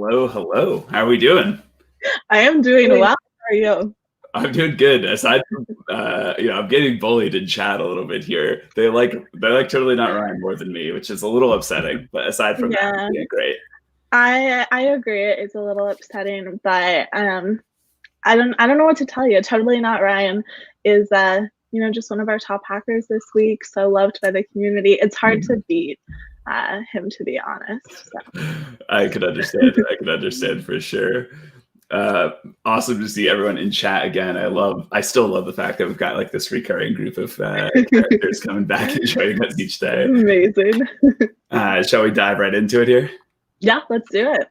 Hello, hello. How are we doing? I am doing well. How are you? I'm doing good. Aside from, I'm getting bullied in chat a little bit here. They like totally not Ryan more than me, which is a little upsetting. But aside from that, Yeah, I'm doing great. I agree. It's a little upsetting, but I don't know what to tell you. Totally Not Ryan is just one of our top hackers this week. So loved by the community. It's hard to beat him, to be honest. So. I could understand. I could understand for sure. Awesome to see everyone in chat again. I still love the fact that we've got like this recurring group of characters coming back and joining us each day. Amazing. Shall we dive right into it here? Yeah, let's do it.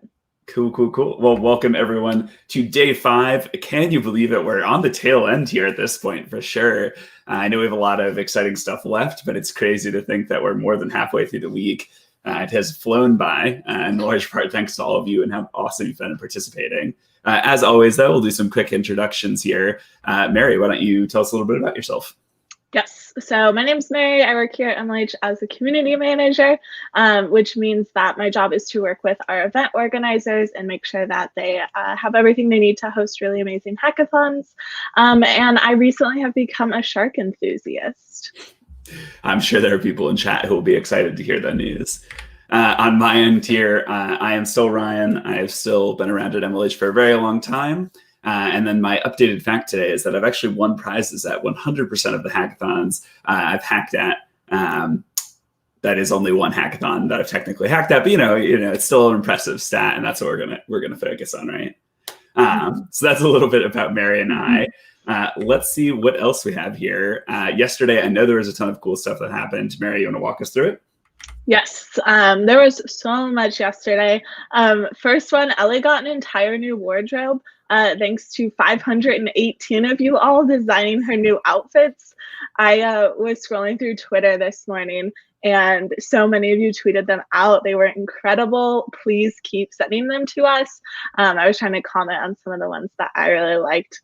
Cool. Well, welcome everyone to day 5. Can you believe it? We're on the tail end here at this point for sure. I know we have a lot of exciting stuff left, but it's crazy to think that we're more than halfway through the week. It has flown by, in large part thanks to all of you and how awesome you've been participating. As always, though, we'll do some quick introductions here. Mary, why don't you tell us a little bit about yourself? Yes. So my name's Mary. I work here at MLH as a community manager, which means that my job is to work with our event organizers and make sure that they have everything they need to host really amazing hackathons. And I recently have become a shark enthusiast. I'm sure there are people in chat who will be excited to hear that news. On my end here, I am still Ryan. I have still been around at MLH for a very long time. And then my updated fact today is that I've actually won prizes at 100% of the hackathons I've hacked at. That is only one hackathon that I've technically hacked at, but it's still an impressive stat, and that's what we're gonna focus on, right? So that's a little bit about Mary and I. Let's see what else we have here. Yesterday, I know there was a ton of cool stuff that happened. Mary, you want to walk us through it? Yes, there was so much yesterday. First one, Ellie got an entire new wardrobe, thanks to 518 of you all designing her new outfits. I was scrolling through Twitter this morning, and so many of you tweeted them out. They were incredible. Please keep sending them to us. I was trying to comment on some of the ones that I really liked.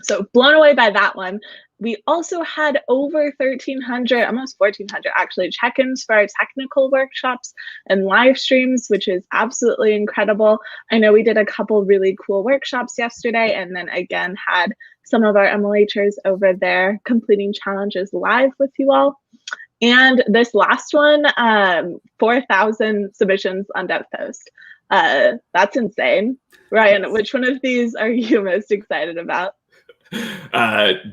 So blown away by that one. We also had over 1,300, almost 1,400 actually, check-ins for our technical workshops and live streams, which is absolutely incredible. I know we did a couple really cool workshops yesterday, and then again had some of our MLHers over there completing challenges live with you all. And this last one, 4,000 submissions on DevPost. That's insane. Ryan, which one of these are you most excited about?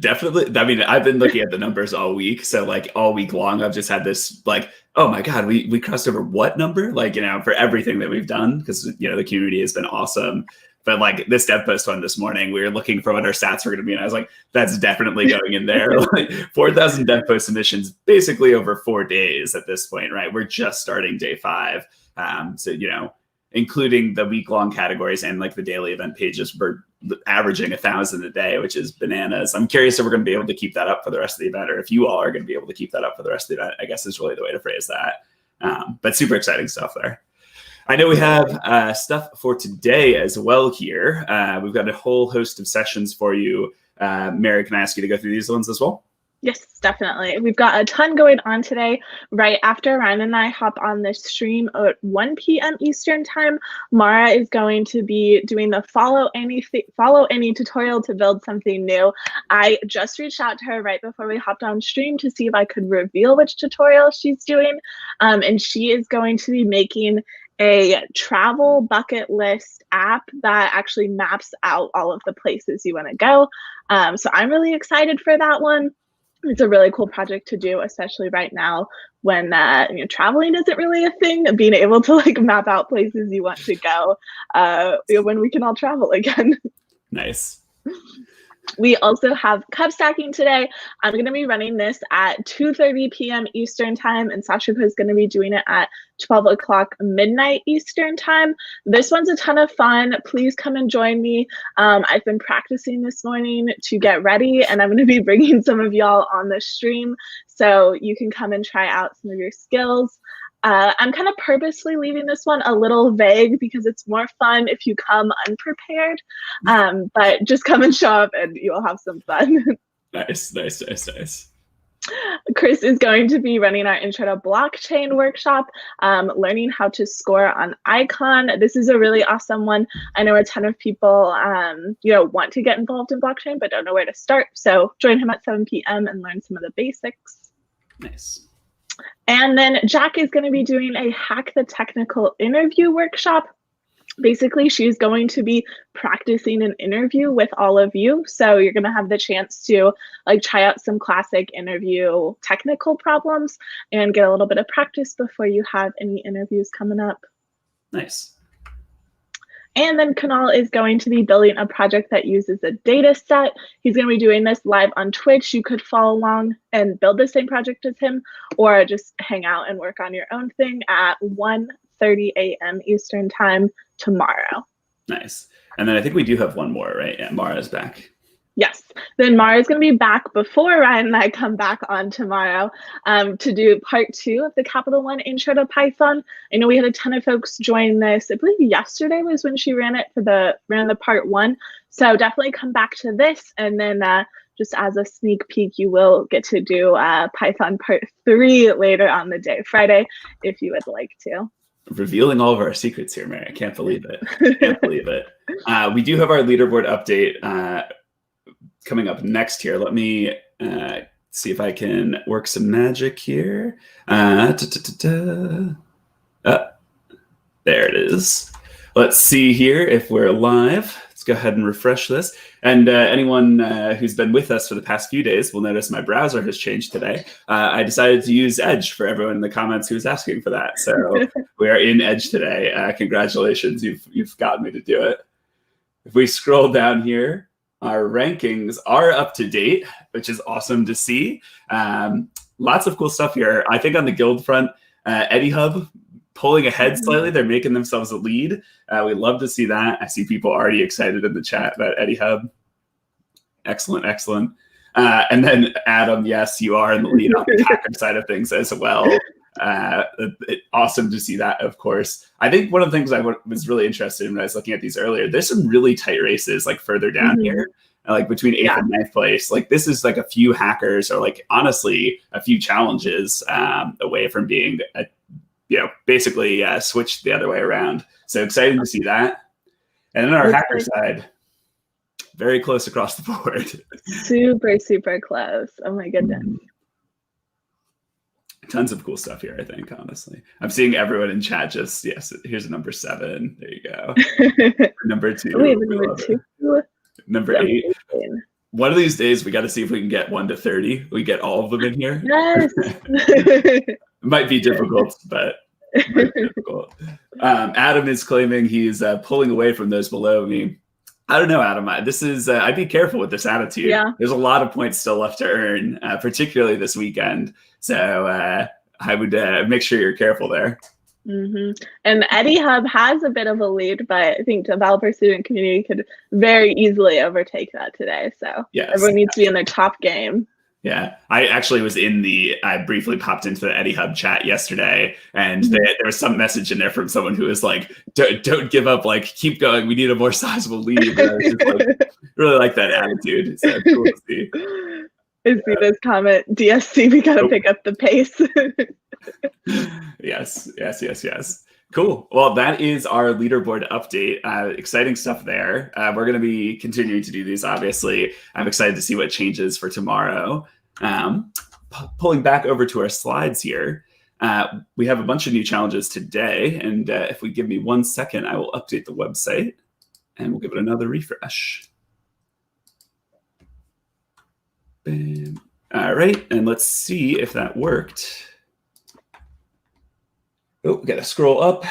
Definitely. I mean, I've been looking at the numbers all week. So like all week long, I've just had this like, oh my God, we crossed over what number? Like, for everything that we've done, because, the community has been awesome. But like this dev post one this morning, we were looking for what our stats were going to be. And I was like, that's definitely going in there. Like 4,000 dev post submissions, basically over 4 days at this point, right? We're just starting day 5. So, including the week-long categories and like the daily event pages, we're averaging 1,000 a day, which is bananas. I'm curious if we're going to be able to keep that up for the rest of the event, or if you all are going to be able to keep that up for the rest of the event, I guess is really the way to phrase that. But super exciting stuff there. I know we have stuff for today as well here. We've got a whole host of sessions for you. Mary, can I ask you to go through these ones as well? Yes, definitely. We've got a ton going on today. Right after Ryan and I hop on this stream at 1 p.m. Eastern time, Mara is going to be doing the follow any tutorial to build something new. I just reached out to her right before we hopped on stream to see if I could reveal which tutorial she's doing. And she is going to be making a travel bucket list app that actually maps out all of the places you want to go. So I'm really excited for that one. It's a really cool project to do, especially right now when traveling isn't really a thing. Being able to like map out places you want to go when we can all travel again. Nice. We also have cup stacking today. I'm going to be running this at 2:30 p.m. Eastern time, and Sasha is going to be doing it at 12 o'clock midnight Eastern time. This one's a ton of fun. Please come and join me. I've been practicing this morning to get ready, and I'm going to be bringing some of y'all on the stream so you can come and try out some of your skills. I'm kind of purposely leaving this one a little vague because it's more fun if you come unprepared, but just come and show up and you'll have some fun. Nice. Chris is going to be running our Intro to Blockchain workshop, learning how to score on Icon. This is a really awesome one. I know a ton of people, want to get involved in blockchain, but don't know where to start. So join him at 7 p.m. and learn some of the basics. Nice. And then Jack is going to be doing a Hack the Technical interview workshop. Basically, she's going to be practicing an interview with all of you. So you're going to have the chance to try out some classic interview technical problems and get a little bit of practice before you have any interviews coming up. Nice. And then Kunal is going to be building a project that uses a data set. He's going to be doing this live on Twitch. You could follow along and build the same project as him, or just hang out and work on your own thing at 1:30 a.m. Eastern time tomorrow. Nice. And then I think we do have one more, right? Yeah, Mara's back. Yes. Then Mara's going to be back before Ryan and I come back on tomorrow to do part 2 of the Capital One Intro to Python. I know we had a ton of folks join this. I believe yesterday was when she ran the part 1. So definitely come back to this. And then just as a sneak peek, you will get to do Python part 3 later on the day, Friday, if you would like to. Revealing all of our secrets here, Mary. I can't believe it. Can't believe it. We do have our leaderboard update coming up next here. Let me see if I can work some magic here. There it is. Let's see here if we're live. Let's go ahead and refresh this. And anyone who's been with us for the past few days will notice my browser has changed today. I decided to use Edge for everyone in the comments who was asking for that. So we are in Edge today. Congratulations, you've gotten me to do it. If we scroll down here, our rankings are up to date, which is awesome to see. Lots of cool stuff here. I think on the guild front, Eddie Hub pulling ahead slightly. They're making themselves a lead. We love to see that. I see people already excited in the chat about Eddie Hub. Excellent, excellent. And then Adam, yes, you are in the lead on the hacker side of things as well. Awesome to see that, of course. I think one of the things I was really interested in when I was looking at these earlier, there's some really tight races further down here, between 8th and 9th place. This is a few hackers, or honestly a few challenges away from being basically switched the other way around. So exciting to see that. And then our hacker side, very close across the board. Super, super close. Oh my goodness. Tons of cool stuff here, I think, honestly. I'm seeing everyone in chat just, yes, here's a number 7. There you go. Number 2. We have a number 2. Number 8. One of these days, we got to see if we can get 1 to 30. We get all of them in here. Yes. It might be difficult, but difficult. Adam is claiming he's pulling away from those below me. I don't know, Adam. I'd be careful with this attitude. Yeah. There's a lot of points still left to earn, particularly this weekend. So I would make sure you're careful there. Mm-hmm. And Eddie Hub has a bit of a lead, but I think developer student community could very easily overtake that today. So yes, everyone needs to be in their top game. Yeah, I actually was I briefly popped into the Eddie Hub chat yesterday, and there was some message in there from someone who was like, don't give up, keep going. We need a more sizable lead. And I was just really like that attitude. So cool to see. I see this comment, DSC, we got to pick up the pace. Yes. Cool. Well, that is our leaderboard update. Exciting stuff there. We're going to be continuing to do these, obviously. I'm excited to see what changes for tomorrow. Pulling back over to our slides here, we have a bunch of new challenges today. And if we give me 1 second, I will update the website and we'll give it another refresh. Bam. All right. And let's see if that worked. Oh, we got to scroll up.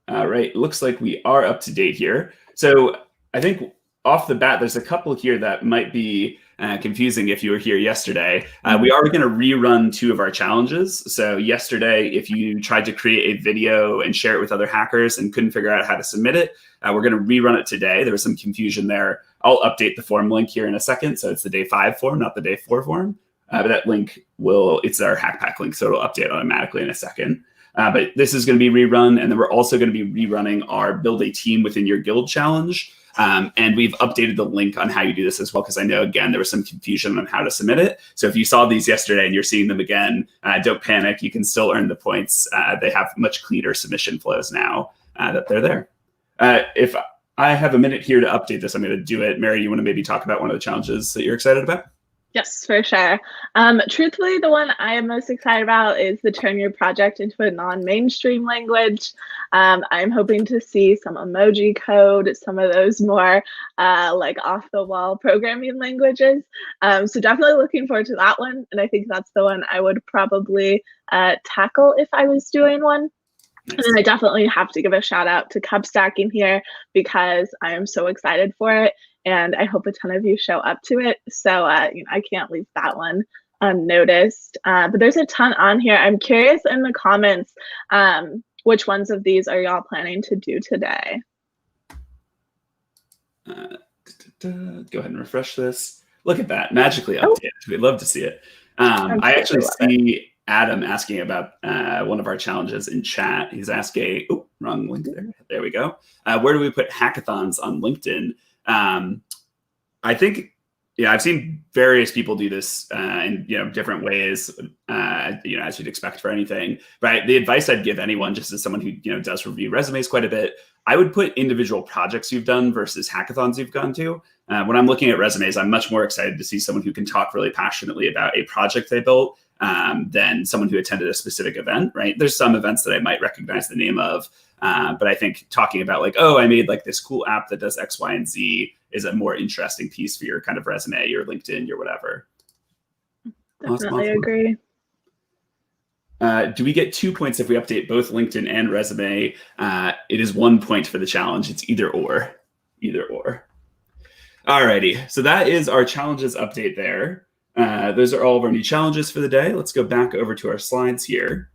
All right, looks like we are up to date here. So I think off the bat, there's a couple here that might be confusing if you were here yesterday. We are going to rerun 2 of our challenges. So yesterday, if you tried to create a video and share it with other hackers and couldn't figure out how to submit it, we're going to rerun it today. There was some confusion there. I'll update the form link here in a second. So it's the day 5 form, not the day 4 form. But that link it's our Hackpack link, so it'll update automatically in a second. But this is going to be rerun, and then we're also going to be rerunning our Build a Team Within Your Guild challenge. And we've updated the link on how you do this as well, because I know, again, there was some confusion on how to submit it. So if you saw these yesterday and you're seeing them again, don't panic. You can still earn the points. They have much cleaner submission flows now that they're there. If I have a minute here to update this, I'm going to do it. Mary, you want to maybe talk about one of the challenges that you're excited about? Yes, for sure. Truthfully, the one I am most excited about is the turn your project into a non-mainstream language. I'm hoping to see some emoji code, some of those more like off-the-wall programming languages. So definitely looking forward to that one. And I think that's the one I would probably tackle if I was doing one. Nice. And then I definitely have to give a shout out to Cup Stacking here, because I am so excited for it. And I hope a ton of you show up to it. So I can't leave that one unnoticed. But there's a ton on here. I'm curious in the comments, which ones of these are y'all planning to do today? Go ahead and refresh this. Look at that, magically updated. We'd love to see it. I actually see Adam asking about one of our challenges in chat. He's asking, wrong link there. There we go. Where do we put hackathons on LinkedIn? I think, I've seen various people do this in different ways, as you'd expect for anything. But the advice I'd give anyone, just as someone who does review resumes quite a bit, I would put individual projects you've done versus hackathons you've gone to. When I'm looking at resumes, I'm much more excited to see someone who can talk really passionately about a project they built than someone who attended a specific event, right? There's some events that I might recognize the name of, but I think talking about like, I made like this cool app that does X, Y, and Z is a more interesting piece for your kind of resume, your LinkedIn, your whatever. Definitely agree. Do we get 2 points if we update both LinkedIn and resume? It is 1 point for the challenge. It's either or. Alrighty, so that is our challenges update there. Those are all of our new challenges for the day. Let's go back over to our slides here.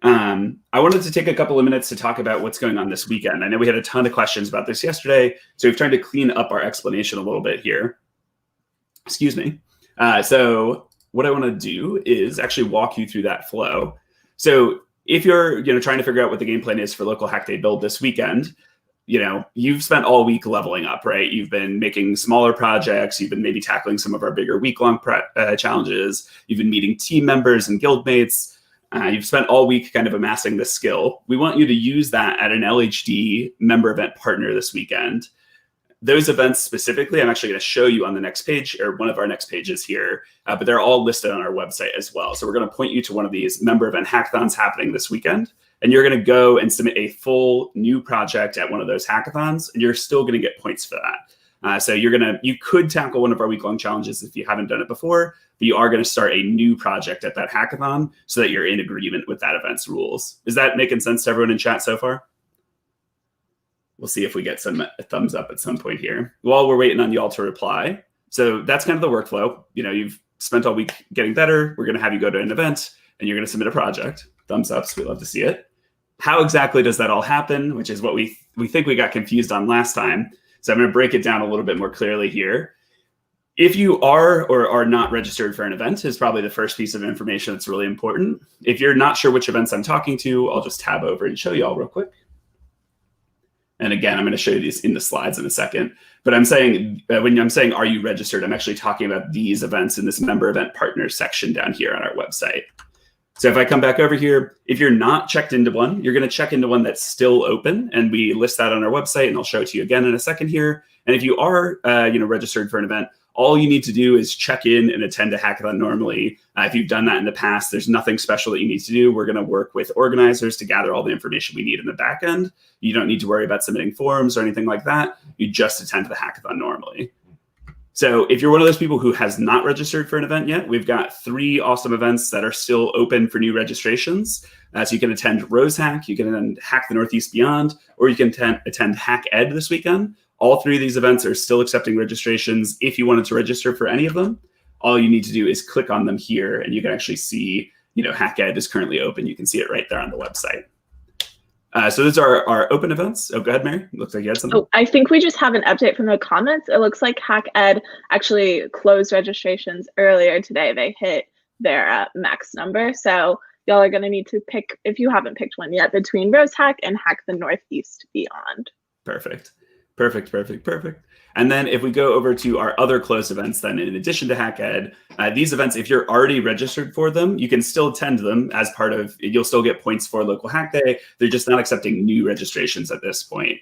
I wanted to take a couple of minutes to talk about what's going on this weekend. I know we had a ton of questions about this yesterday, so we've tried to clean up our explanation a little bit here. Excuse me. So what I want to do is actually walk you through that flow. So if you're trying to figure out what the game plan is for Local Hack Day Build this weekend, you've spent all week leveling up, right? You've been making smaller projects. You've been maybe tackling some of our bigger week-long challenges. You've been meeting team members and guildmates. You've spent all week kind of amassing this skill. We want you to use that at an LHD member event partner this weekend. Those events specifically, I'm actually going to show you on the next page, or one of our next pages here, but they're all listed on our website as well. So we're going to point you to one of these member event hackathons happening this weekend, and you're going to go and submit a full new project at one of those hackathons, and you're still going to get points for that. So you could tackle one of our week-long challenges if you haven't done it before, but you are going to start a new project at that hackathon so that you're in agreement with that event's rules. Is that making sense to everyone in chat so far? We'll see if we get some thumbs up at some point here while we're waiting on y'all to reply. So that's kind of the workflow. You've spent all week getting better. We're going to have you go to an event and you're going to submit a project. Thumbs ups. We love to see it. How exactly does that all happen? Which is what we think we got confused on last time. So I'm going to break it down a little bit more clearly here. If you are or are not registered for an event is probably the first piece of information that's really important. If you're not sure which events I'm talking to, I'll just tab over and show you all real quick. And again, I'm going to show you these in the slides in a second. But I'm saying, when I'm saying, are you registered? I'm actually talking about these events in this member event partners section down here on our website. So if I come back over here, if you're not checked into one, you're going to check into one that's still open. And we list that on our website, and I'll show it to you again in a second here. And if you are registered for an event, all you need to do is check in and attend a hackathon normally. If you've done that in the past, there's nothing special that you need to do. We're going to work with organizers to gather all the information we need in the back end. You don't need to worry about submitting forms or anything like that. You just attend the hackathon normally. So if you're one of those people who has not registered for an event yet, we've got 3 awesome events that are still open for new registrations. So you can attend Rose Hack, you can attend Hack the Northeast Beyond, or you can attend Hack Ed this weekend. All 3 of these events are still accepting registrations. If you wanted to register for any of them, all you need to do is click on them here, and you can actually see, Hack Ed is currently open. You can see it right there on the website. So those are our open events. Oh, go ahead, Mary. Looks like you had something. Oh, I think we just have an update from the comments. It looks like Hack Ed actually closed registrations earlier today. They hit their max number. So y'all are going to need to pick, if you haven't picked one yet, between Rose Hack and Hack the Northeast Beyond. Perfect. Perfect. And then if we go over to our other closed events, then in addition to HackEd, these events, if you're already registered for them, you can still attend them as part of, you'll still get points for local hack day. They're just not accepting new registrations at this point.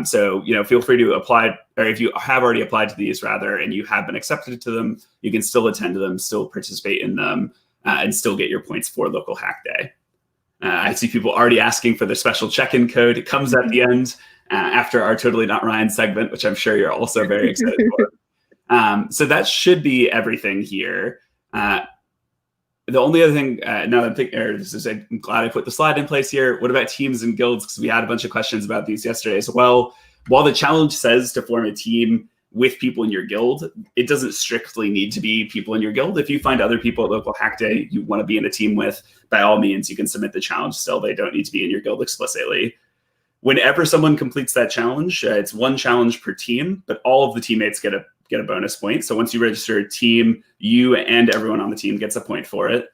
So, feel free to apply, or if you have already applied to these rather, and you have been accepted to them, you can still attend them, still participate in them, and still get your points for local hack day. I see people already asking for the special check-in code. It comes at the end after our Totally Not Ryan segment, which I'm sure you're also very excited for. So that should be everything here. The only other thing, now that I'm thinking, I'm glad I put the slide in place here. What about teams and guilds? Because we had a bunch of questions about these yesterday as well. While the challenge says to form a team with people in your guild, it doesn't strictly need to be people in your guild. If you find other people at local hack day you want to be in a team with, by all means, you can submit the challenge still. They don't need to be in your guild explicitly. Whenever someone completes that challenge, it's one challenge per team, but all of the teammates get a bonus point. So once you register a team, you and everyone on the team gets a point for it.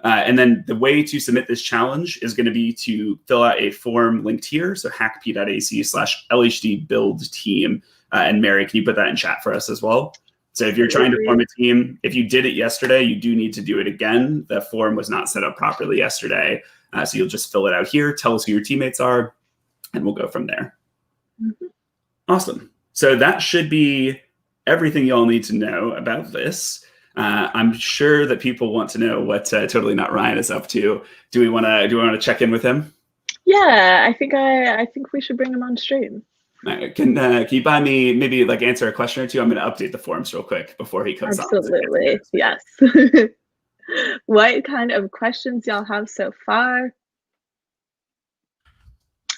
And then the way to submit this challenge is going to be to fill out a form linked here. So hackp.ac/LHD build team. And Mary, can you put that in chat for us as well? So if you're trying to form a team, if you did it yesterday, you do need to do it again. The form was not set up properly yesterday. So you'll just fill it out here, tell us who your teammates are, and we'll go from there. Mm-hmm. Awesome. So that should be everything you all need to know about this. I'm sure that people want to know what Totally Not Ryan is up to. Do we want to check in with him? Yeah, I think we should bring him on stream. Can you buy me maybe answer a question or two? I'm going to update the forums real quick before he comes on. Absolutely, yes. What kind of questions y'all have so far?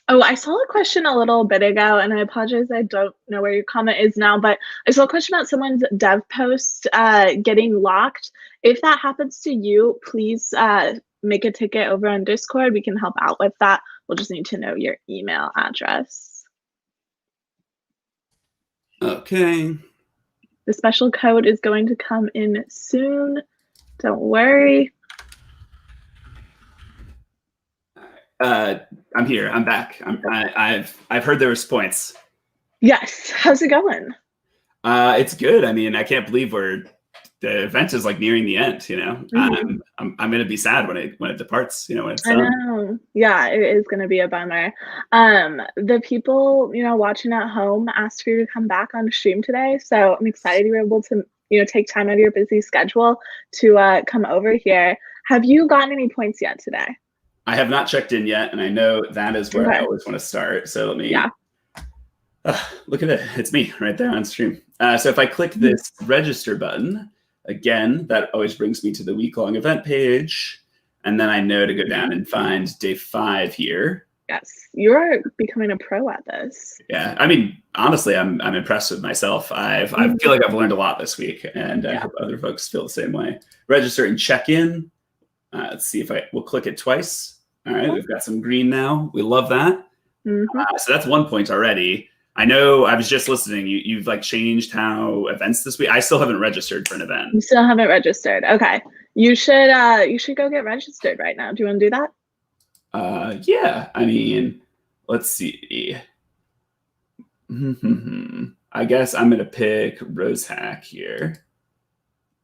Oh, I saw a question a little bit ago, and I apologize, I don't know where your comment is now, but I saw a question about someone's dev post getting locked. If that happens to you, please make a ticket over on Discord. We can help out with that. We'll just need to know your email address. Okay. The special code is going to come in soon. Don't worry. I'm here. I'm back. I've heard there was points. Yes. How's it going? It's good. I mean, I can't believe the event is nearing the end. Mm-hmm. I'm gonna be sad when it departs. When it's done. I know. Yeah, it is gonna be a bummer. The people watching at home asked for you to come back on stream today, so I'm excited you were able to take time out of your busy schedule to come over here. Have you gotten any points yet today? I have not checked in yet, and I know that is where I always want to start. So let me. Yeah. Look at it. It's me right there on stream. So if I click this register button. Again, that always brings me to the week-long event page. And then I know to go down and find day 5 here. Yes, you're becoming a pro at this. Yeah, I mean, honestly, I'm impressed with myself. I feel like I've learned a lot this week, and I hope other folks feel the same way. Register and check in. Let's see if we'll click it twice. All right, we've got some green now. We love that. Mm-hmm. So that's 1 point already. I know I was just listening. You've changed how events this week. I still haven't registered for an event. You still haven't registered. Okay. You should go get registered right now. Do you want to do that? Yeah. I mean, let's see. I guess I'm gonna pick Rose Hack here.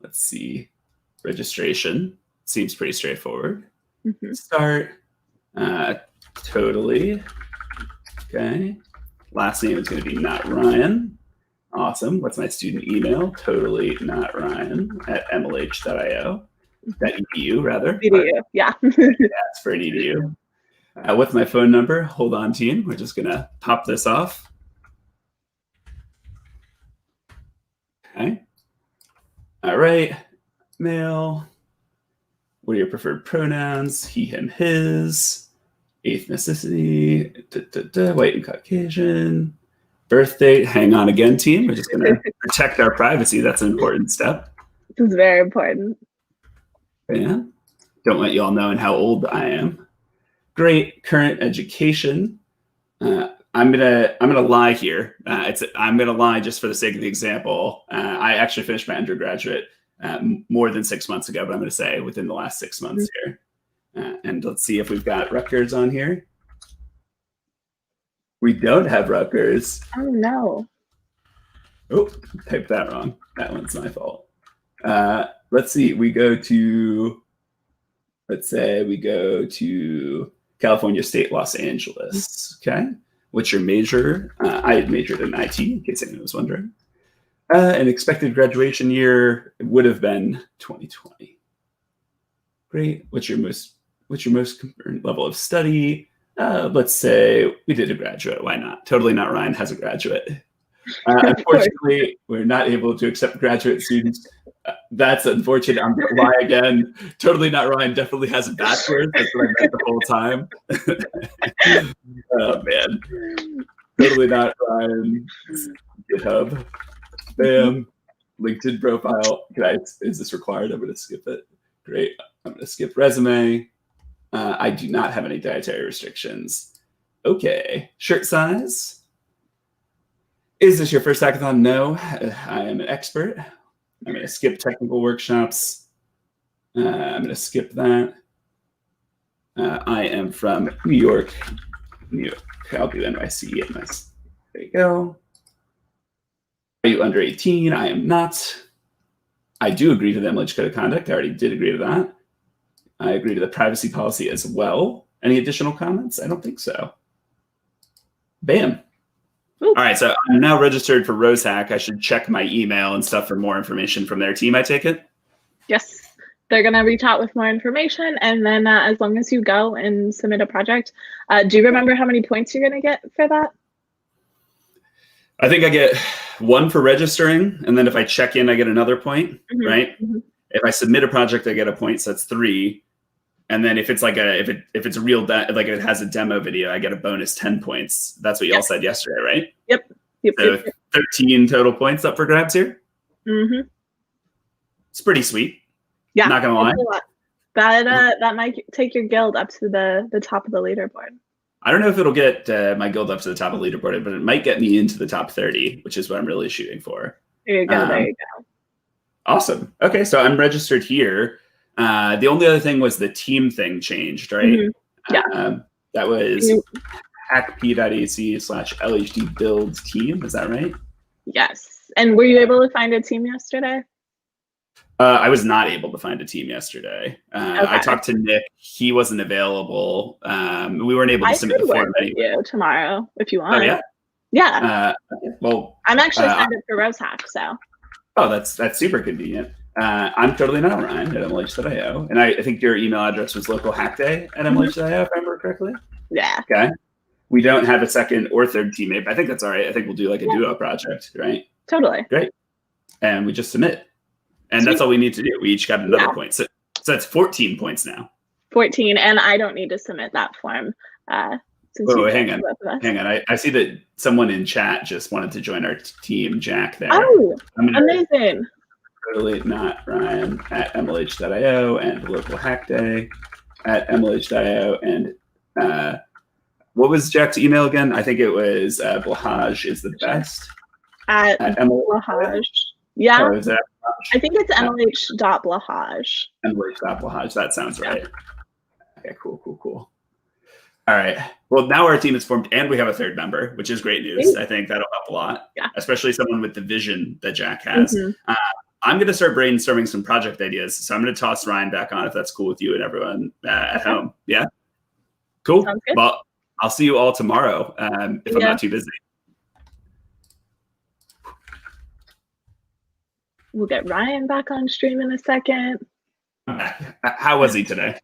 Let's see. Registration. Seems pretty straightforward. Mm-hmm. Start. Totally. Okay. Last name is going to be Not Ryan. Awesome. What's my student email? Totally Not Ryan at mlh.io. .edu rather. EDU, yeah. Yeah, it's for an EDU. What's my phone number? Hold on, team. We're just going to pop this off. Okay. All right. Male. What are your preferred pronouns? He, him, his. Ethnicity, white and Caucasian, birth date. Hang on again, team. We're just going to protect our privacy. That's an important step. This is very important. Yeah. Don't let you all know how old I am. Great. Current education. I'm gonna lie here. I'm gonna lie just for the sake of the example. I actually finished my undergraduate more than 6 months ago, but I'm gonna say within the last 6 months here. And let's see if we've got records on here. We don't have Rutgers. Oh no. Oh, typed that wrong. That one's my fault. Let's see. Let's say we go to California State, Los Angeles. Okay. What's your major? I had majored in IT, in case anyone was wondering. An expected graduation year would have been 2020. Great. What's your most current level of study? Let's say we did a graduate. Why not? Totally Not Ryan has a graduate. Unfortunately, we're not able to accept graduate students. That's unfortunate. I'm going to lie again. Totally Not Ryan definitely has a bachelor's. That's what I meant the whole time. Oh, man. Totally Not Ryan. GitHub. Bam. LinkedIn profile. Is this required? I'm going to skip it. Great. I'm going to skip resume. I do not have any dietary restrictions. Okay. Shirt size. Is this your first hackathon? No. I am an expert. I'm going to skip technical workshops. I'm going to skip that. I am from New York. I'll do NYC. There you go. Are you under 18? I am not. I do agree to the MLH Code of Conduct. I already did agree to that. I agree to the privacy policy as well. Any additional comments? I don't think so. Bam. Ooh. All right, so I'm now registered for Rose Hack. I should check my email and stuff for more information from their team, I take it? Yes. They're going to reach out with more information, and then as long as you go and submit a project, do you remember how many points you're going to get for that? I think I get 1 for registering, and then if I check in, I get another point, right? Mm-hmm. If I submit a project, I get a point, so that's 3. And then if it's like if it's a real like if it has a demo video, I get a bonus 10 points. That's what y'all said yesterday, right? Yep. So 13 total points up for grabs here. Mm-hmm. It's pretty sweet. Yeah. Not gonna lie. That might take your guild up to the top of the leaderboard. I don't know if it'll get my guild up to the top of the leaderboard, but it might get me into the top 30, which is what I'm really shooting for. There you go. There you go. Awesome. Okay, so I'm registered here. The only other thing was the team thing changed, right? Mm-hmm. Yeah. That was hackp.ac/LHD build team. Is that right? Yes. And were you able to find a team yesterday? I was not able to find a team yesterday. Okay. I talked to Nick. He wasn't available. We weren't able to submit the form anyway. You tomorrow if you want. Oh, yeah? Yeah. Well, I'm actually signed up for Rose Hack, so. Oh, that's super convenient. I'm Totally Not Ryan at MLH.io. And I think your email address was localhackday at MLH.io, if I remember correctly. Yeah. Okay. We don't have a second or third teammate, but I think that's all right. I think we'll do like a duo project, right? Totally. Great. And we just submit. And that's all we need to do. We each got another point. So that's 14 points now. 14. And I don't need to submit that form. Hang on. I see that someone in chat just wanted to join our team, Jack, there. Oh, amazing. Totally Not Ryan at MLH.io and Local Hack Day at MLH.io. And what was Jack's email again? I think it was Blahaj is the best. At Blahaj. Yeah. Oh, I think it's MLH.Blahaj. MLH.Blahaj. That sounds right. Okay, cool. All right. Well, now our team is formed and we have a third member, which is great news. I think that'll help a lot, especially someone with the vision that Jack has. Mm-hmm. I'm going to start brainstorming some project ideas. So I'm going to toss Ryan back on if that's cool with you and everyone at home. Yeah. Cool. Well, I'll see you all tomorrow if I'm not too busy. We'll get Ryan back on stream in a second. How was he today?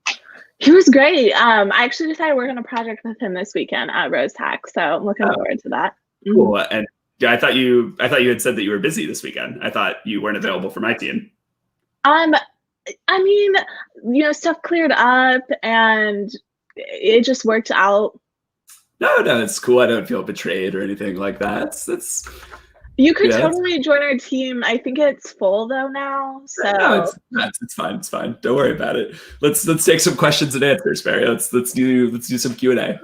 He was great. I actually decided we're going to project with him this weekend at Rose Hack, so I'm looking forward to that. Cool. And I thought you had said that you were busy this weekend. I thought you weren't available for my team. I mean, stuff cleared up and it just worked out. No, it's cool. I don't feel betrayed or anything like that. You could totally join our team. I think it's full though now. So no, it's fine. It's fine. Don't worry about it. Let's take some questions and answers, Barry. Let's do some Q&A.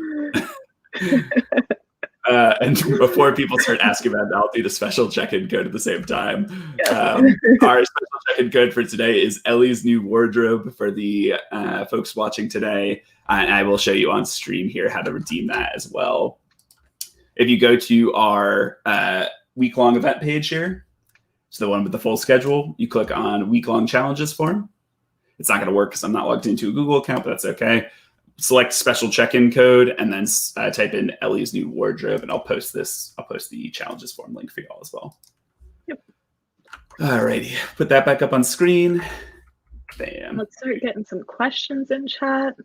And before people start asking about it, I'll do the special check-in code at the same time. Our special check-in code for today is Ellie's new wardrobe for the folks watching today. And I will show you on stream here how to redeem that as well. If you go to our week-long event page here, so the one with the full schedule, you click on week-long challenges form. It's not going to work because I'm not logged into a Google account, but that's okay. Select special check-in code and then type in Ellie's new wardrobe, and I'll post the challenges form link for y'all as well. Yep. Alrighty, put that back up on screen. Bam. Let's start getting some questions in chat.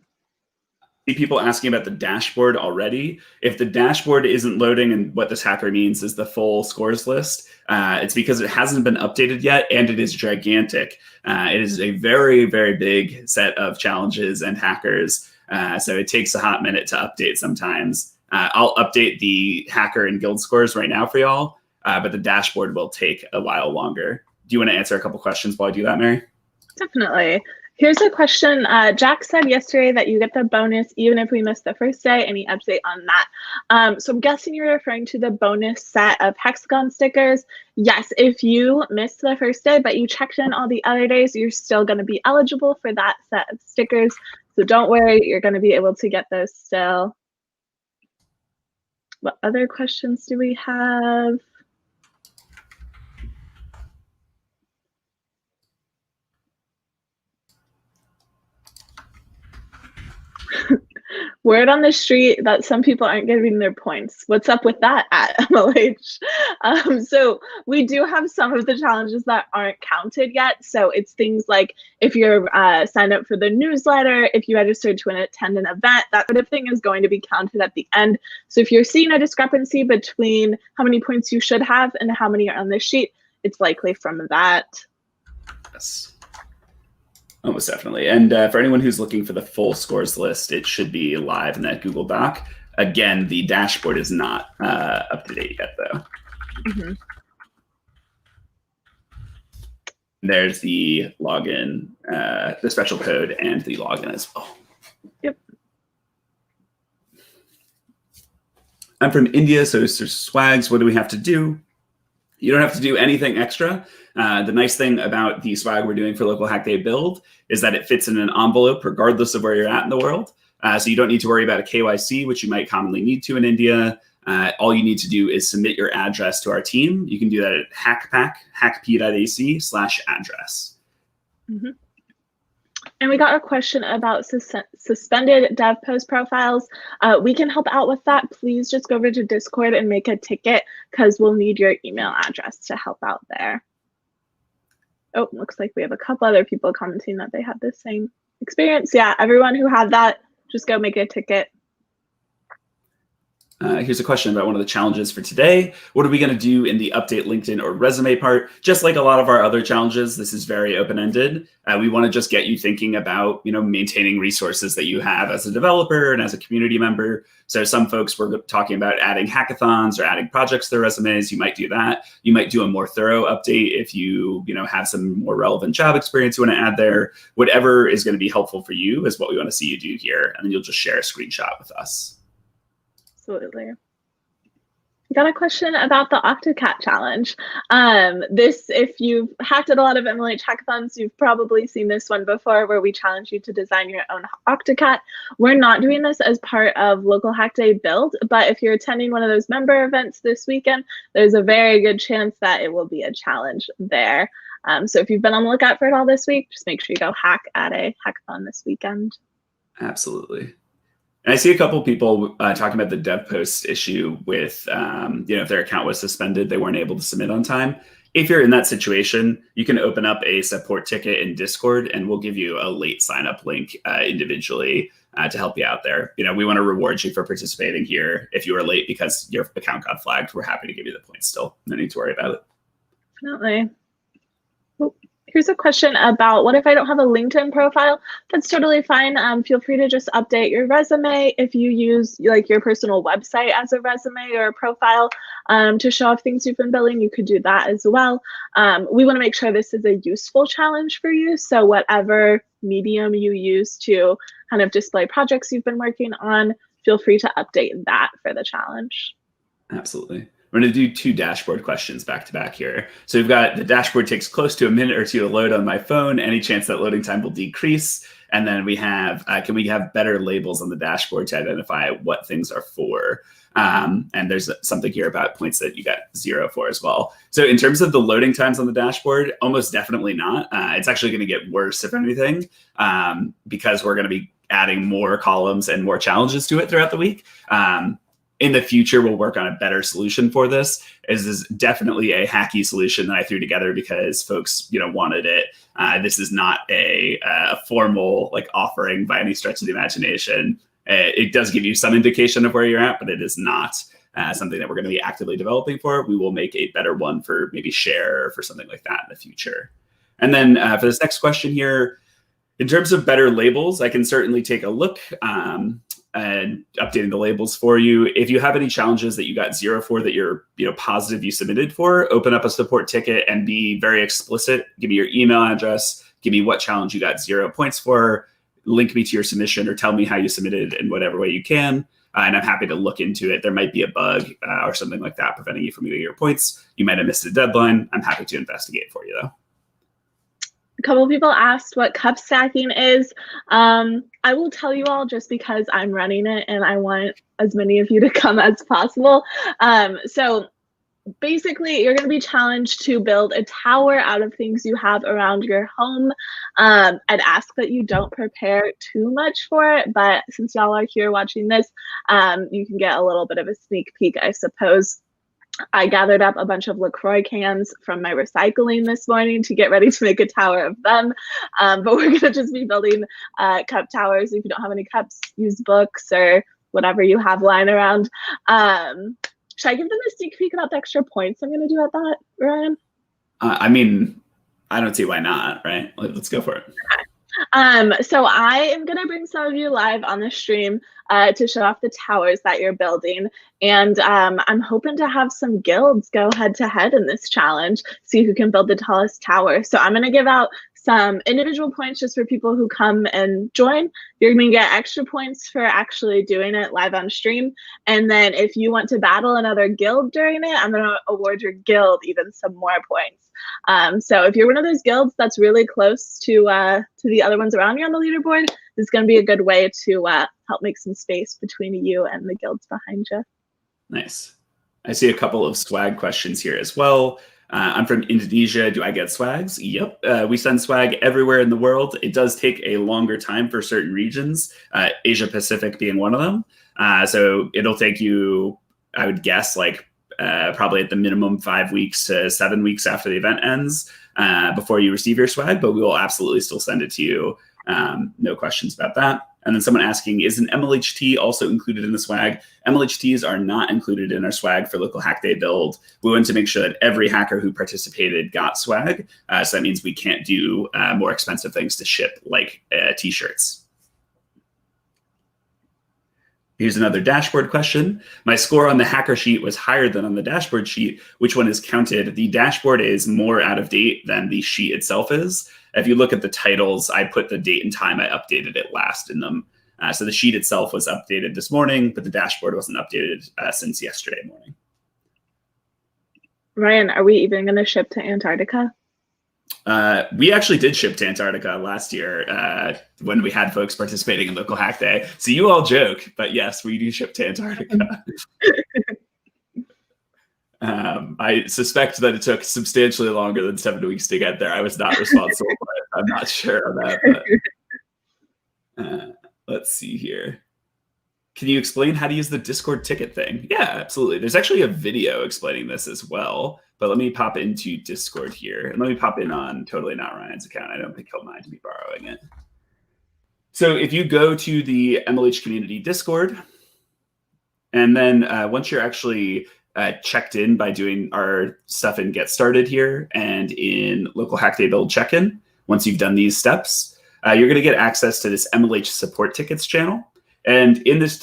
See people asking about the dashboard already. If the dashboard isn't loading, and what this hacker means is the full scores list, it's because it hasn't been updated yet, and it is gigantic. It is a very, very big set of challenges and hackers, so it takes a hot minute to update sometimes. I'll update the hacker and guild scores right now for y'all, but the dashboard will take a while longer. Do you want to answer a couple questions while I do that, Mary? Definitely. Here's a question. Jack said yesterday that you get the bonus even if we miss the first day. Any update on that? So I'm guessing you're referring to the bonus set of hexagon stickers. Yes, if you missed the first day, but you checked in all the other days, you're still going to be eligible for that set of stickers. So don't worry, you're going to be able to get those still. What other questions do we have? Word on the street that some people aren't getting their points. What's up with that at MLH? So we do have some of the challenges that aren't counted yet. So it's things like if you're signed up for the newsletter, if you registered to attend an event, that sort of thing is going to be counted at the end. So if you're seeing a discrepancy between how many points you should have and how many are on this sheet, it's likely from that. Yes. Almost definitely. And for anyone who's looking for the full scores list, it should be live in that Google Doc. Again, the dashboard is not up to date yet, though. Mm-hmm. There's the login, the special code, and the login as well. Yep. I'm from India, so there's swags. What do we have to do? You don't have to do anything extra. The nice thing about the swag we're doing for Local Hack Day Build is that it fits in an envelope regardless of where you're at in the world. So you don't need to worry about a KYC, which you might commonly need to in India. All you need to do is submit your address to our team. You can do that at hackp.ac/address. Mm-hmm. And we got a question about suspended dev post profiles. We can help out with that. Please just go over to Discord and make a ticket because we'll need your email address to help out there. Oh, looks like we have a couple other people commenting that they had the same experience. Yeah, everyone who had that, just go make a ticket. Here's a question about one of the challenges for today. What are we going to do in the update LinkedIn or resume part? Just like a lot of our other challenges, this is very open-ended. We want to just get you thinking about, maintaining resources that you have as a developer and as a community member. So some folks were talking about adding hackathons or adding projects to their resumes. You might do that. You might do a more thorough update if you, have some more relevant job experience you want to add there. Whatever is going to be helpful for you is what we want to see you do here. And then you'll just share a screenshot with us. Absolutely. We got a question about the Octocat challenge. If you've hacked at a lot of MLH hackathons, you've probably seen this one before where we challenge you to design your own Octocat. We're not doing this as part of Local Hack Day Build, but if you're attending one of those member events this weekend, there's a very good chance that it will be a challenge there. So if you've been on the lookout for it all this week, just make sure you go hack at a hackathon this weekend. Absolutely. And I see a couple of people talking about the dev post issue with, if their account was suspended, they weren't able to submit on time. If you're in that situation, you can open up a support ticket in Discord, and we'll give you a late sign up link individually to help you out there. We want to reward you for participating here. If you were late because your account got flagged, we're happy to give you the points still. No need to worry about it. Definitely. Here's a question about what if I don't have a LinkedIn profile? That's totally fine. Feel free to just update your resume. If you use your personal website as a resume or a profile to show off things you've been building, you could do that as well. We want to make sure this is a useful challenge for you. So whatever medium you use to kind of display projects you've been working on, feel free to update that for the challenge. Absolutely. We're going to do 2 dashboard questions back to back here. So we've got the dashboard takes close to a minute or 2 to load on my phone. Any chance that loading time will decrease? And then we have, can we have better labels on the dashboard to identify what things are for? And there's something here about points that you got 0 for as well. So in terms of the loading times on the dashboard, almost definitely not. It's actually going to get worse, if anything, because we're going to be adding more columns and more challenges to it throughout the week. In the future, we'll work on a better solution for this. This is definitely a hacky solution that I threw together because folks, wanted it. This is not a formal offering by any stretch of the imagination. It does give you some indication of where you're at, but it is not something that we're going to be actively developing for. We will make a better one for maybe share or for something like that in the future. And then for this next question here, in terms of better labels, I can certainly take a look and updating the labels for you. If you have any challenges that you got 0 for that you're positive you submitted for, open up a support ticket and be very explicit. Give me your email address. Give me what challenge you got 0 points for. Link me to your submission or tell me how you submitted in whatever way you can. And I'm happy to look into it. There might be a bug or something like that preventing you from getting your points. You might have missed a deadline. I'm happy to investigate for you, though. A couple of people asked what cup stacking is. I will tell you all just because I'm running it and I want as many of you to come as possible. So basically, you're going to be challenged to build a tower out of things you have around your home. I'd ask that you don't prepare too much for it, but since y'all are here watching this, you can get a little bit of a sneak peek, I suppose. I gathered up a bunch of LaCroix cans from my recycling this morning to get ready to make a tower of them. But we're going to just be building cup towers. If you don't have any cups, use books or whatever you have lying around. Should I give them a sneak peek about the extra points I'm going to do at that, Ryan? I mean, I don't see why not, right? Let's go for it. Okay. So I am going to bring some of you live on the stream to show off the towers that you're building. And I'm hoping to have some guilds go head to head in this challenge, see who can build the tallest tower. So I'm going to give out some individual points just for people who come and join. You're going to get extra points for actually doing it live on stream. And then if you want to battle another guild during it, I'm going to award your guild even some more points. So if you're one of those guilds that's really close to the other ones around you on the leaderboard, this is going to be a good way to help make some space between you and the guilds behind you. Nice. I see a couple of swag questions here as well. I'm from Indonesia. Do I get swags? Yep. We send swag everywhere in the world. It does take a longer time for certain regions, Asia Pacific being one of them. So it'll take you, I would guess, probably at the minimum 5 weeks to 7 weeks after the event ends before you receive your swag, but we will absolutely still send it to you. No questions about that. And then someone asking, is an MLHT also included in the swag? MLHTs are not included in our swag for local hack day build. We want to make sure that every hacker who participated got swag. So that means we can't do more expensive things to ship like t-shirts. Here's another dashboard question. My score on the hacker sheet was higher than on the dashboard sheet. Which one is counted? The dashboard is more out of date than the sheet itself is. If you look at the titles, I put the date and time I updated it last in them. So the sheet itself was updated this morning, but the dashboard wasn't updated since yesterday morning. Ryan, are we even going to ship to Antarctica? We actually did ship to Antarctica last year when we had folks participating in Local Hack Day. So you all joke, but yes, we do ship to Antarctica. I suspect that it took substantially longer than 7 weeks to get there. I was not responsible for it. I'm not sure on that. But, let's see here. Can you explain how to use the Discord ticket thing? Yeah, absolutely. There's actually a video explaining this as well. But let me pop into Discord here. And let me pop in on Totally Not Ryan's account. I don't think he'll mind me borrowing it. So if you go to the MLH Community Discord, and then once you're actually checked in by doing our stuff in Get Started here and in Local Hack Day Build check-in, once you've done these steps, you're going to get access to this MLH Support Tickets channel. And in this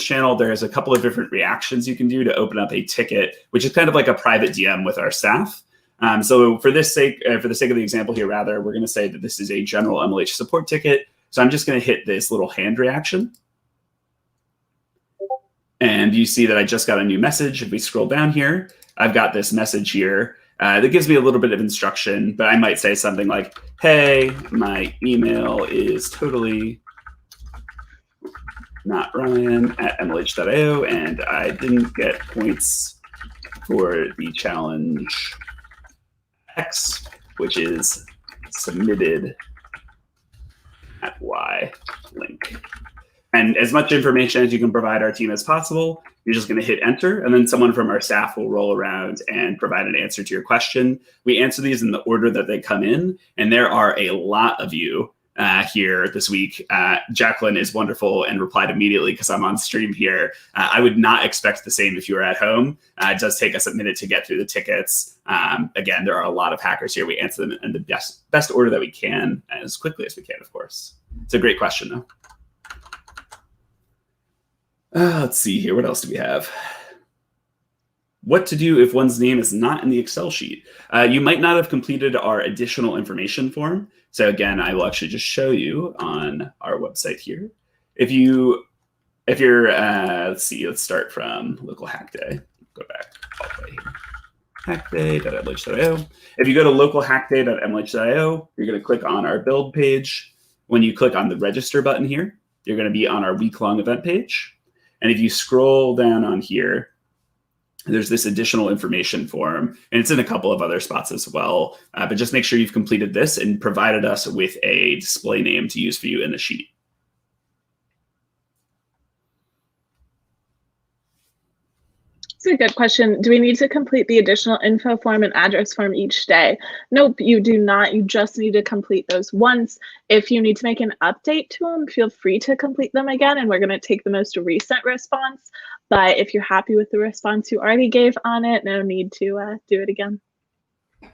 channel, there's a couple of different reactions you can do to open up a ticket, which is kind of like a private DM with our staff. So for the sake of the example here, rather, we're going to say that this is a general MLH support ticket. So I'm just going to hit this little hand reaction. And you see that I just got a new message. If we scroll down here, I've got this message here That gives me a little bit of instruction, but I might say something like, hey, my email is totally not Ryan at LH.io, and I didn't get points for the challenge X, which is submitted at Y link. And as much information as you can provide our team as possible, you're just going to hit enter, and then someone from our staff will roll around and provide an answer to your question. We answer these in the order that they come in, and there are a lot of you here this week. Jacqueline is wonderful and replied immediately because I'm on stream here. I would not expect the same if you were at home. It does take us a minute to get through the tickets. Again, there are a lot of hackers here. We answer them in the best order that we can, as quickly as we can, of course. It's a great question, though. Let's see here. What else do we have? What to do if one's name is not in the Excel sheet? You might not have completed our additional information form. So again, I will actually just show you on our website here. If you're, let's see, let's start from local hack day. Go back all the way here. Hackday.mlh.io. If you go to localhackday.mlh.io, you're going to click on our build page. When you click on the register button here, you're going to be on our week-long event page. And if you scroll down on here, there's this additional information form, and it's in a couple of other spots as well. But just make sure you've completed this and provided us with a display name to use for you in the sheet. That's a good question. Do we need to complete the additional info form and address form each day? Nope, you do not. You just need to complete those once. If you need to make an update to them, feel free to complete them again, and we're going to take the most recent response. But if you're happy with the response you already gave on it, no need to do it again. I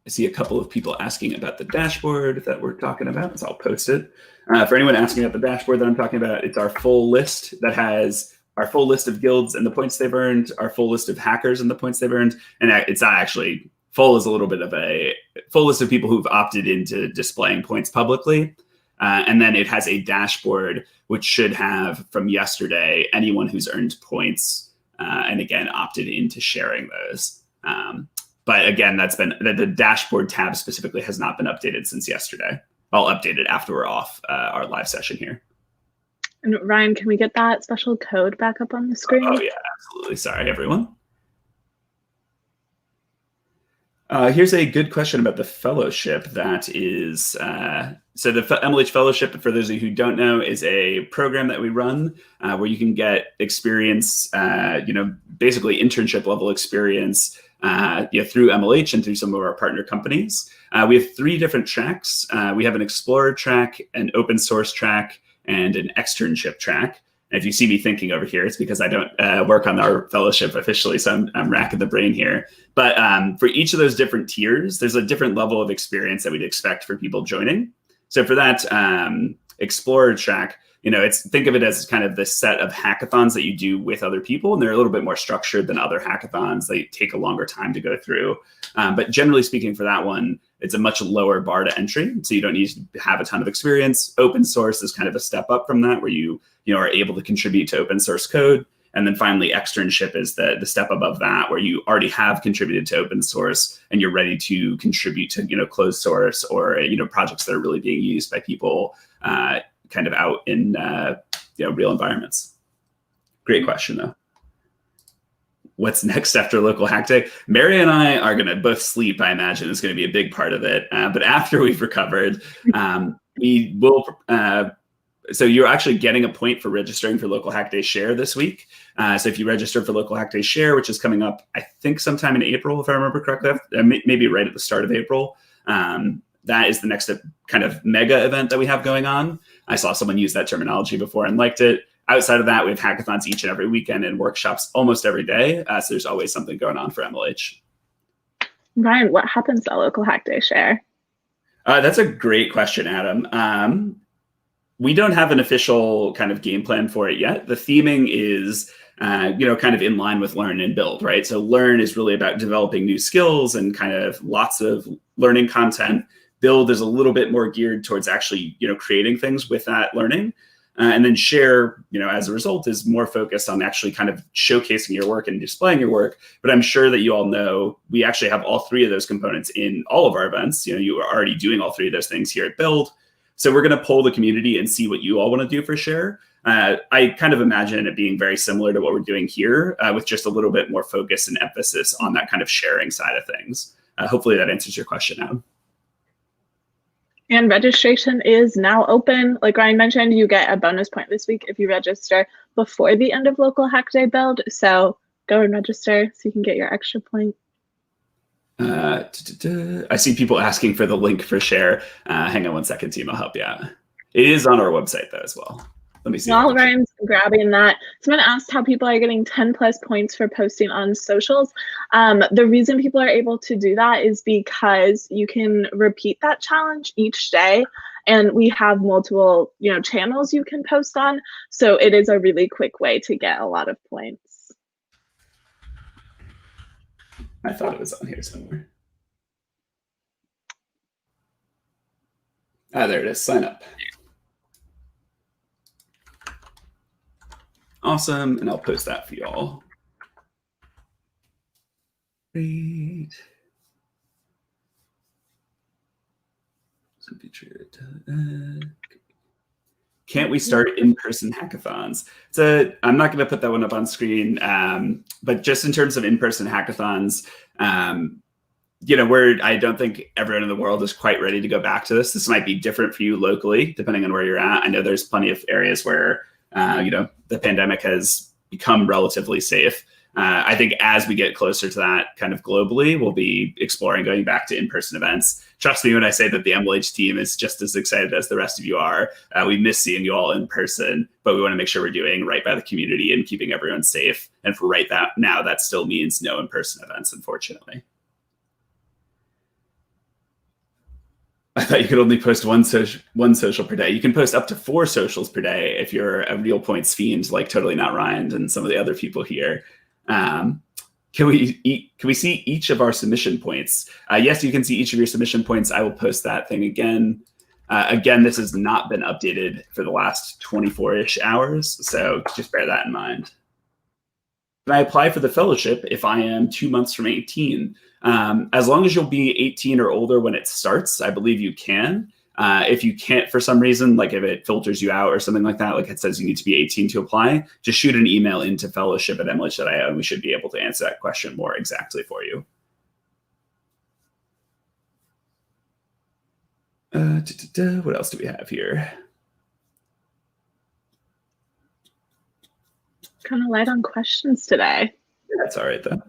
see a couple of people asking about the dashboard that we're talking about, so I'll post it. For anyone asking about the dashboard that I'm talking about, it's our full list that has our full list of guilds and the points they've earned, our full list of hackers and the points they've earned. And it's not actually full, is a little bit of a full list of people who've opted into displaying points publicly. And then it has a dashboard, which should have from yesterday, anyone who's earned points and again, opted into sharing those. But again, that's been the dashboard tab specifically has not been updated since yesterday. I'll update it after we're off our live session here. And Ryan, can we get that special code back up on the screen? Oh yeah, absolutely. Sorry, everyone. Here's a good question about the fellowship. That is, so the MLH Fellowship, for those of you who don't know, is a program that we run where you can get experience, basically internship level experience through MLH and through some of our partner companies. We have 3 different tracks. We have an Explorer track, an open source track, and an externship track. And if you see me thinking over here, it's because I don't work on our fellowship officially, so I'm racking the brain here. But for each of those different tiers, there's a different level of experience that we'd expect for people joining. So for that Explorer track, think of it as kind of this set of hackathons that you do with other people, and they're a little bit more structured than other hackathons. They take a longer time to go through. But generally speaking, for that one, it's a much lower bar to entry, so you don't need to have a ton of experience. Open source is kind of a step up from that, where you are able to contribute to open source code. And then finally, externship is the step above that, where you already have contributed to open source and you're ready to contribute to closed source or projects that are really being used by people kind of out in real environments. Great question, though. What's next after local hack day? Mary and I are going to both sleep, I imagine, is going to be a big part of it. But after we've recovered, we will. So you're actually getting a point for registering for Local Hack Day Share this week. So if you register for Local Hack Day Share, which is coming up, I think sometime in April, if I remember correctly, maybe right at the start of April, that is the next kind of mega event that we have going on. I saw someone use that terminology before and liked it. Outside of that, we have hackathons each and every weekend and workshops almost every day. So there's always something going on for MLH. Ryan, what happens at Local Hack Day Share? That's a great question, Adam. We don't have an official kind of game plan for it yet. The theming is, kind of in line with learn and build, right? So learn is really about developing new skills and kind of lots of learning content. Build is a little bit more geared towards actually, creating things with that learning. And then share, as a result, is more focused on actually kind of showcasing your work and displaying your work. But I'm sure that you all know we actually have all three of those components in all of our events. You are already doing all three of those things here at Build. So we're going to poll the community and see what you all want to do for share. I kind of imagine it being very similar to what we're doing here, with just a little bit more focus and emphasis on that kind of sharing side of things. Hopefully that answers your question, Adam. And registration is now open. Like Ryan mentioned, you get a bonus point this week if you register before the end of Local Hack Day Build. So go and register so you can get your extra point. I see people asking for the link for share. Hang on one second, team. I'll help you out. It is on our website, though, as well. Let me see. While Ryan's grabbing that, someone asked how people are getting 10+ points for posting on socials. The reason people are able to do that is because you can repeat that challenge each day, and we have multiple, channels you can post on. So it is a really quick way to get a lot of points. I thought it was on here somewhere. There it is. Sign up. Awesome, and I'll post that for y'all. Great. Can't we start in-person hackathons? I'm not going to put that one up on screen, but just in terms of in-person hackathons, I don't think everyone in the world is quite ready to go back to this. This might be different for you locally, depending on where you're at. I know there's plenty of areas where the pandemic has become relatively safe. I think as we get closer to that kind of globally, we'll be exploring going back to in-person events. Trust me when I say that the MLH team is just as excited as the rest of you are. We miss seeing you all in person, but we want to make sure we're doing right by the community and keeping everyone safe. And for now, that still means no in-person events, unfortunately. I thought you could only post one social per day. You can post up to 4 socials per day if you're a real points fiend, like Totally Not Ryan and some of the other people here. Can we see each of our submission points? Yes, you can see each of your submission points. I will post that thing again. Again, this has not been updated for the last 24-ish hours, so just bear that in mind. Can I apply for the fellowship if I am 2 months from 18? As long as you'll be 18 or older when it starts, I believe you can. If you can't for some reason, like if it filters you out or something like that, like it says you need to be 18 to apply, just shoot an email into fellowship@mlh.io and we should be able to answer that question more exactly for you. What else do we have here? Kind of light on questions today. That's all right, though.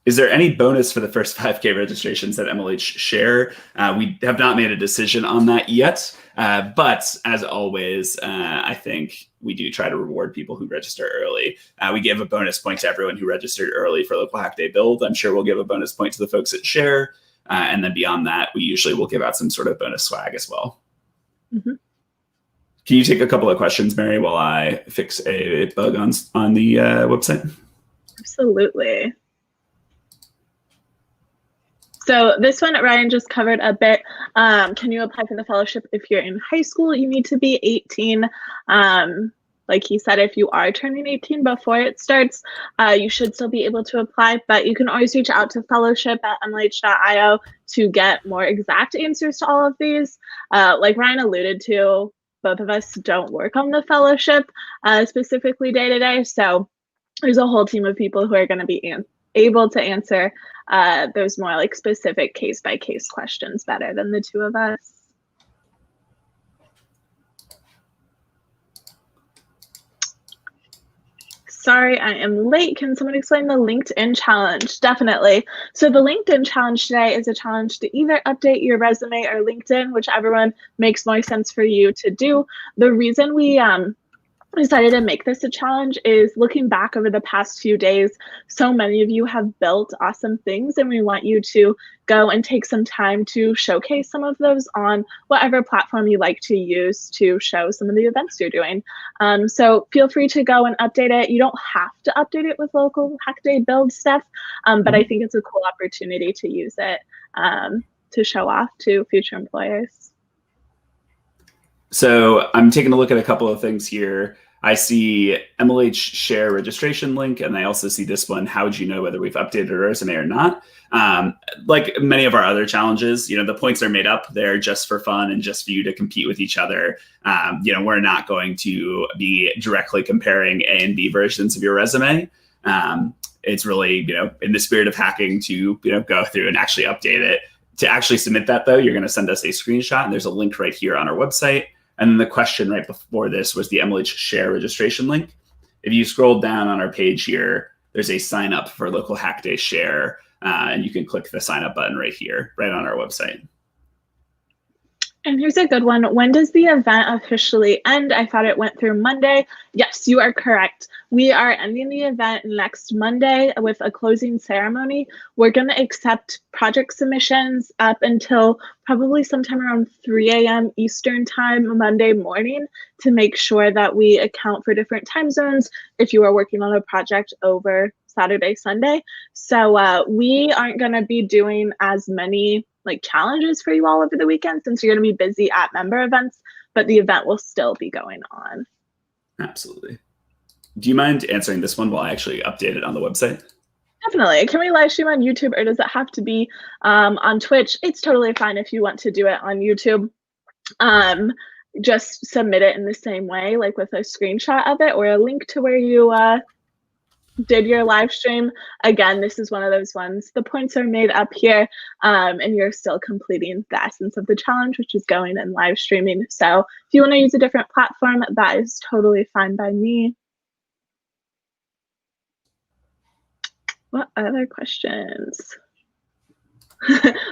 Is there any bonus for the first 5K registrations that MLH share? We have not made a decision on that yet, but as always, I think we do try to reward people who register early. We give a bonus point to everyone who registered early for Local Hack Day Build. I'm sure we'll give a bonus point to the folks that share, and then beyond that, we usually will give out some sort of bonus swag as well. Mm-hmm. Can you take a couple of questions, Mary, while I fix a bug on the website? Absolutely. So this one, Ryan just covered a bit. Can you apply for the fellowship if you're in high school? You need to be 18. Like he said, if you are turning 18 before it starts, you should still be able to apply, but you can always reach out to fellowship@mlh.io to get more exact answers to all of these. Like Ryan alluded to, both of us don't work on the fellowship specifically day to day. So there's a whole team of people who are going to be able to answer those more like specific case-by-case questions better than the two of us. Sorry, I am late. Can someone explain the LinkedIn challenge? Definitely. So the LinkedIn challenge today is a challenge to either update your resume or LinkedIn, whichever one makes more sense for you to do. The reason we decided to make this a challenge is looking back over the past few days, so many of you have built awesome things, and we want you to go and take some time to showcase some of those on whatever platform you like to use to show some of the events you're doing. So feel free to go and update it. You don't have to update it with Local Hack Day Build stuff, but I think it's a cool opportunity to use it to show off to future employers. So I'm taking a look at a couple of things here. I see MLH share registration link, and I also see this one. How would you know whether we've updated our resume or not? Like many of our other challenges, the points are made up. They're just for fun and just for you to compete with each other. We're not going to be directly comparing A and B versions of your resume. It's really, in the spirit of hacking to, go through and actually update it. To actually submit that, though, you're going to send us a screenshot, and there's a link right here on our website. And then the question right before this was the MLH share registration link. If you scroll down on our page here, there's a sign up for local hack day share, and you can click the sign up button right here, right on our website. And here's a good one. When does the event officially end? I thought it went through Monday. Yes, you are correct. We are ending the event next Monday with a closing ceremony. We're going to accept project submissions up until probably sometime around 3 a.m. Eastern time Monday morning to make sure that we account for different time zones if you are working on a project over Saturday, Sunday. So we aren't going to be doing as many challenges for you all over the weekend since you're going to be busy at member events, but the event will still be going on. Absolutely. Do you mind answering this one while I actually update it on the website? Definitely. Can we live stream on YouTube, or does it have to be on Twitch? It's totally fine if you want to do it on YouTube. Just submit it in the same way, like with a screenshot of it or a link to where you did your live stream. Again, this is one of those ones. The points are made up here, and you're still completing the essence of the challenge, which is going and live streaming. So if you want to use a different platform, that is totally fine by me. What other questions?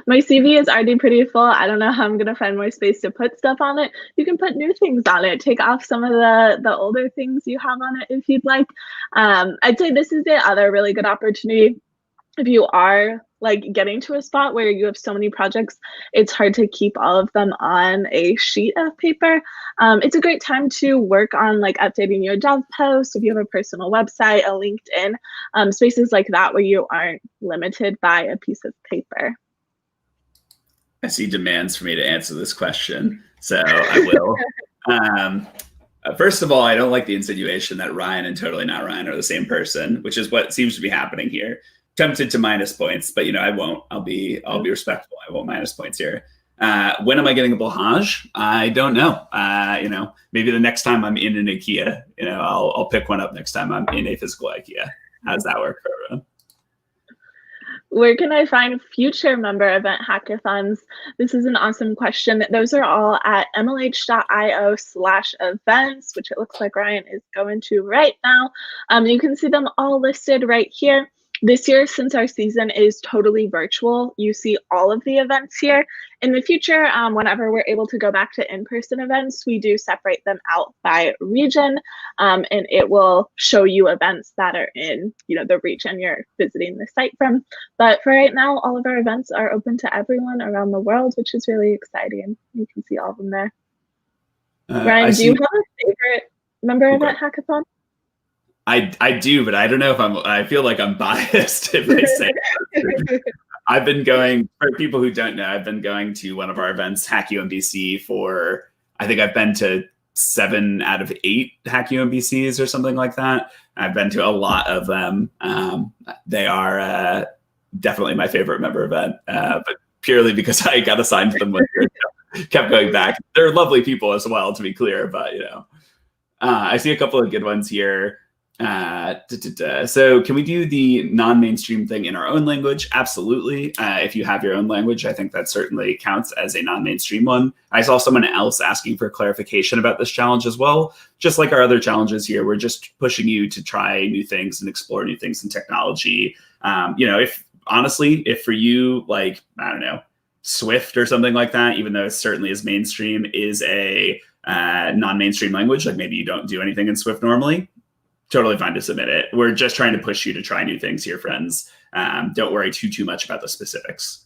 My CV is already pretty full. I don't know how I'm going to find more space to put stuff on it. You can put new things on it. Take off some of the older things you have on it if you'd like. I'd say this is the other really good opportunity. If you are getting to a spot where you have so many projects, it's hard to keep all of them on a sheet of paper. It's a great time to work on updating your job post. If you have a personal website, a LinkedIn, spaces like that where you aren't limited by a piece of paper. I see demands for me to answer this question, so I will. First of all, I don't like the insinuation that Ryan and Totally Not Ryan are the same person, which is what seems to be happening here. Tempted to minus points, but I won't. I'll be respectful. I won't minus points here. When am I getting a Blahage? I don't know. Maybe the next time I'm in an IKEA, I'll pick one up next time I'm in a physical IKEA. How does that work for everyone? Where can I find future member event hackathons? This is an awesome question. Those are all at mlh.io/events, which it looks like Ryan is going to right now. You can see them all listed right here. This year, since our season is totally virtual, you see all of the events here. In the future, whenever we're able to go back to in-person events, we do separate them out by region, and it will show you events that are in the region you're visiting the site from. But for right now, all of our events are open to everyone around the world, which is really exciting. You can see all of them there. Ryan, do you have a favorite member event hackathon? I do, but I don't know if I feel like I'm biased if I say that. I've been going, for people who don't know, I've been going to one of our events, Hack UMBC, for, I think I've been to 7 out of 8 Hack UMBCs or something like that. I've been to a lot of them. They are definitely my favorite member event, but purely because I got assigned to them when kept going back. They're lovely people as well, to be clear, but I see a couple of good ones here. So can we do the non-mainstream thing in our own language? Absolutely. If you have your own language, I think that certainly counts as a non-mainstream one. I saw someone else asking for clarification about this challenge as well. Just like our other challenges here, we're just pushing you to try new things and explore new things in technology. If for you, I don't know, Swift or something like that, even though it certainly is mainstream, is a non-mainstream language, maybe you don't do anything in Swift normally, totally fine to submit it. We're just trying to push you to try new things here, friends. Don't worry too much about the specifics.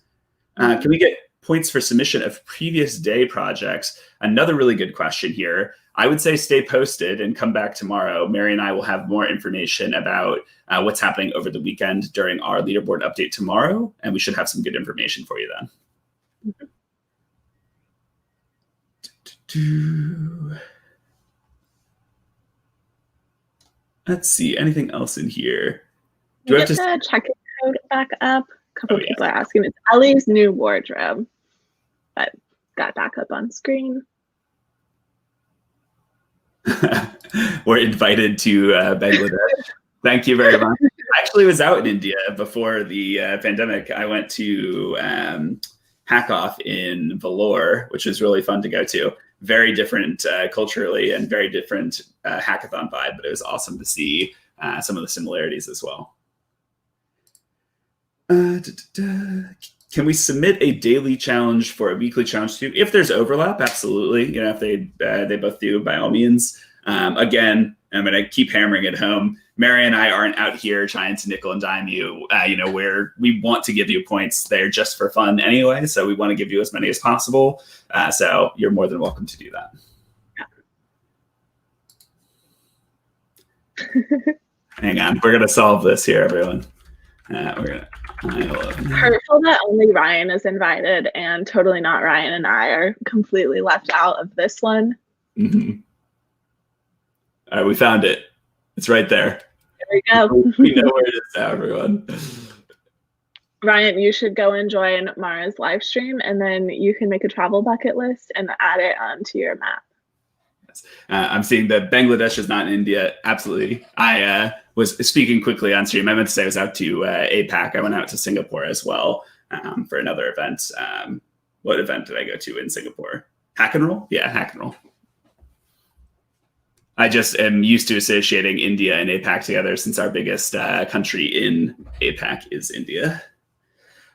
Can we get points for submission of previous day projects? Another really good question here. I would say stay posted and come back tomorrow. Mary and I will have more information about what's happening over the weekend during our leaderboard update tomorrow, and we should have some good information for you then. Let's see, anything else in here? Do we have to check-in code back up? A couple of people are asking. It's Ellie's new wardrobe, but got back up on screen. We're invited to Bangladesh. Thank you very much. I actually was out in India before the pandemic. I went to Hackoff in Vellore, which was really fun to go to. Very different culturally and very different hackathon vibe, but it was awesome to see some of the similarities as well. Can we submit a daily challenge for a weekly challenge too? If there's overlap, absolutely. You know, if they both do, by all means. Again, I'm going to keep hammering it home. Mary and I aren't out here trying to nickel and dime you. You know, we want to give you points. They're just for fun anyway, so we want to give you as many as possible. So you're more than welcome to do that. Yeah. Hang on, we're going to solve this here, everyone. Hurtful that only Ryan is invited and totally not Ryan and I are completely left out of this one. Mm-hmm. All right, we found it. It's right there. There we go. We know where it is now, everyone. Ryan, you should go and join Mara's live stream, and then you can make a travel bucket list and add it onto your map. Yes. I'm seeing that Bangladesh is not in India. Absolutely. I was speaking quickly on stream. I meant to say I was out to APAC. I went out to Singapore as well for another event. What event did I go to in Singapore? Hack and Roll? Yeah, Hack and Roll. I just am used to associating India and APAC together since our biggest country in APAC is India.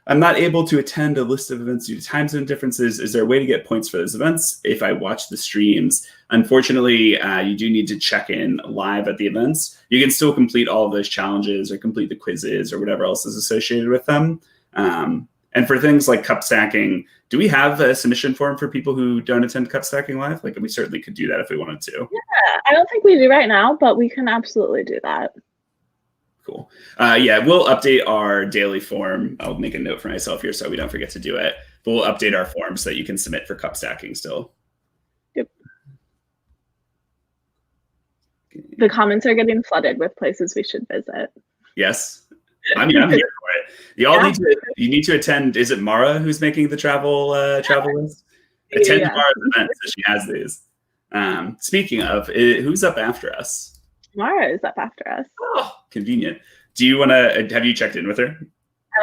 I'm not able to attend a list of events due to time zone differences. Is there a way to get points for those events if I watch the streams? Unfortunately, you do need to check in live at the events. You can still complete all of those challenges or complete the quizzes or whatever else is associated with them. And for things like cup stacking, do we have a submission form for people who don't attend cup stacking live? Like, we certainly could do that if we wanted to. Yeah, I don't think we do right now, but we can absolutely do that. Cool. Yeah, we'll update our daily form. I'll make a note for myself here so we don't forget to do it. But we'll update our form so that you can submit for cup stacking still. Yep. The comments are getting flooded with places we should visit. Yes. I'm here for it. You need to attend. Is it Mara who's making the travel list? Attend Mara's event so she has these. Speaking of, who's up after us? Mara is up after us. Oh, convenient. Do you want to, have you checked in with her?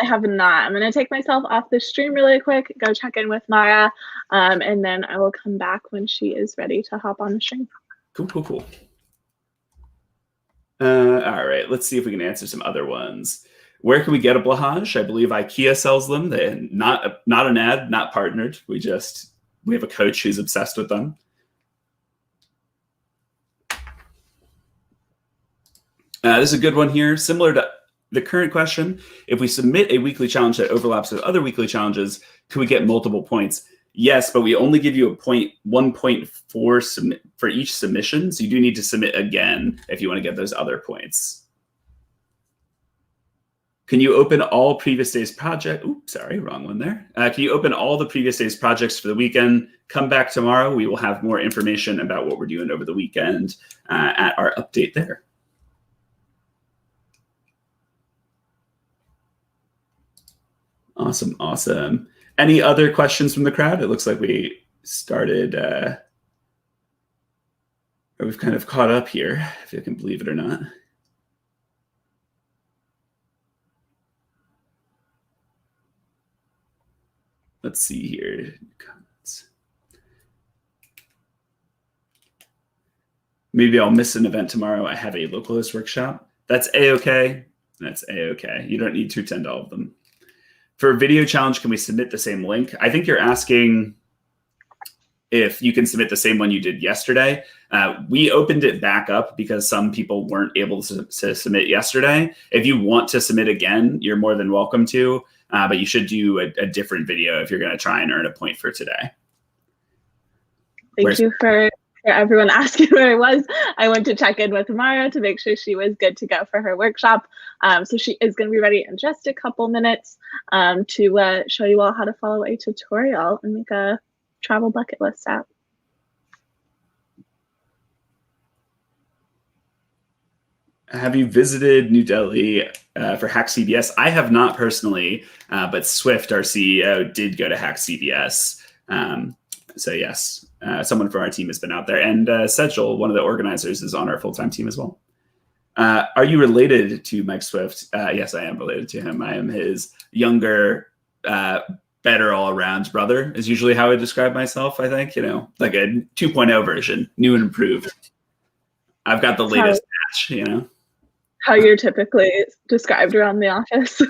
I have not. I'm going to take myself off the stream really quick, go check in with Mara, and then I will come back when she is ready to hop on the stream. Cool. All right, let's see if we can answer some other ones. Where can we get a Blahaj? I believe IKEA sells them. They're not an ad, not partnered. We have a coach who's obsessed with them. This is a good one here. Similar to the current question, if we submit a weekly challenge that overlaps with other weekly challenges, can we get multiple points? Yes, but we only give you 1 point for each submission. So you do need to submit again if you want to get those other points. Can you open all previous days project? Oops, sorry, wrong one there. Can you open all the previous days projects for the weekend? Come back tomorrow. We will have more information about what we're doing over the weekend at our update there. Awesome. Any other questions from the crowd? It looks like we started, or we've kind of caught up here, if you can believe it or not. Let's see here. Comments. Maybe I'll miss an event tomorrow. I have a localist workshop. That's A-okay. That's A-okay. You don't need to attend all of them. For a video challenge, can we submit the same link? I think you're asking if you can submit the same one you did yesterday. We opened it back up because some people weren't able to submit yesterday. If you want to submit again, you're more than welcome to, but you should do a different video if you're going to try and earn a point for today. Thank you for everyone asking where I was. I went to check in with Mara to make sure she was good to go for her workshop. So she is going to be ready in just a couple minutes to show you all how to follow a tutorial and make a travel bucket list app. Have you visited New Delhi for Hack CBS? I have not personally, but Swift, our CEO, did go to Hack CBS. So yes, someone from our team has been out there. And Sejal, one of the organizers, is on our full-time team as well. Are you related to Mike Swift? Yes, I am related to him. I am his younger, better all-around brother, is usually how I describe myself, I think. Like a 2.0 version, new and improved. I've got the latest patch, How you're typically described around the office.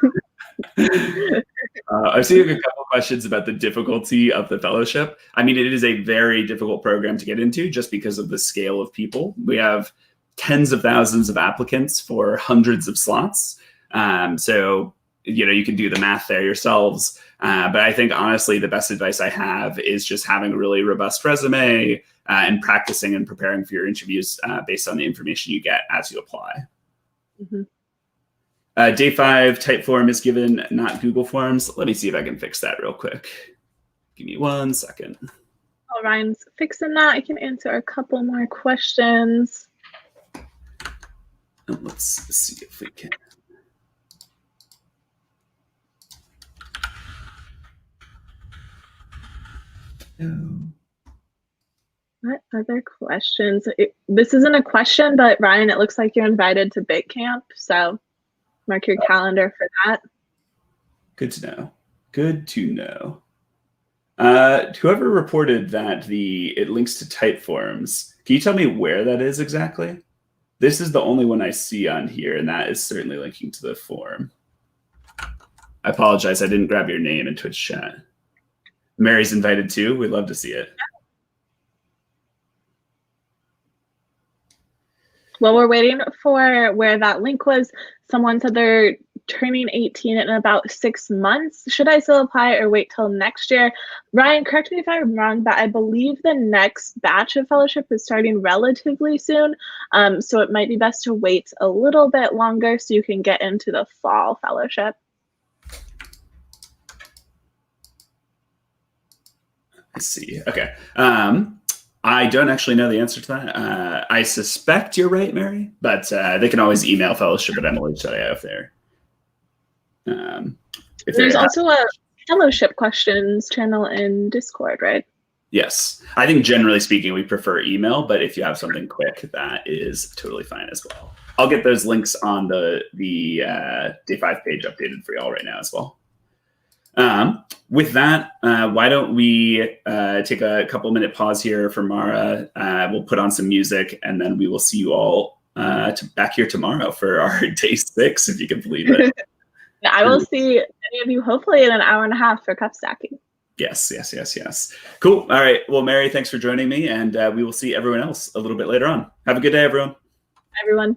I've seen a couple questions about the difficulty of the fellowship. I mean, it is a very difficult program to get into just because of the scale of people. We have tens of thousands of applicants for hundreds of slots. So, you can do the math there yourselves. But I think, honestly, the best advice I have is just having a really robust resume and practicing and preparing for your interviews based on the information you get as you apply. Mm-hmm. Day 5 type form is given, not Google Forms. Let me see if I can fix that real quick. Give me 1 second. While Ryan's fixing that, I can answer a couple more questions. And let's see if we can. What other questions? This isn't a question, but Ryan, it looks like you're invited to Bit Camp, so mark your calendar for that. Good to know. Good to know. Whoever reported that it links to Typeforms, can you tell me where that is exactly? This is the only one I see on here, and that is certainly linking to the form. I apologize, I didn't grab your name in Twitch chat. Mary's invited too. We'd love to see it. Well, we're waiting for where that link was. Someone said they're turning 18 in about 6 months. Should I still apply or wait till next year? Ryan, correct me if I'm wrong, but I believe the next batch of fellowship is starting relatively soon. So it might be best to wait a little bit longer so you can get into the fall fellowship. I see. Okay. I don't actually know the answer to that. I suspect you're right, Mary, but they can always email fellowship@mlh.io if they're. There's also a fellowship questions channel in Discord, right? Yes. I think generally speaking, we prefer email, but if you have something quick, that is totally fine as well. I'll get those links on the Day 5 page updated for you all right now as well. With that, why don't we take a couple-minute pause here for Mara. We'll put on some music, and then we will see you all back here tomorrow for our Day 6, if you can believe it. I will see many of you hopefully in an hour and a half for cup stacking. Yes. Cool. All right. Well, Mary, thanks for joining me, and we will see everyone else a little bit later on. Have a good day, everyone. Everyone.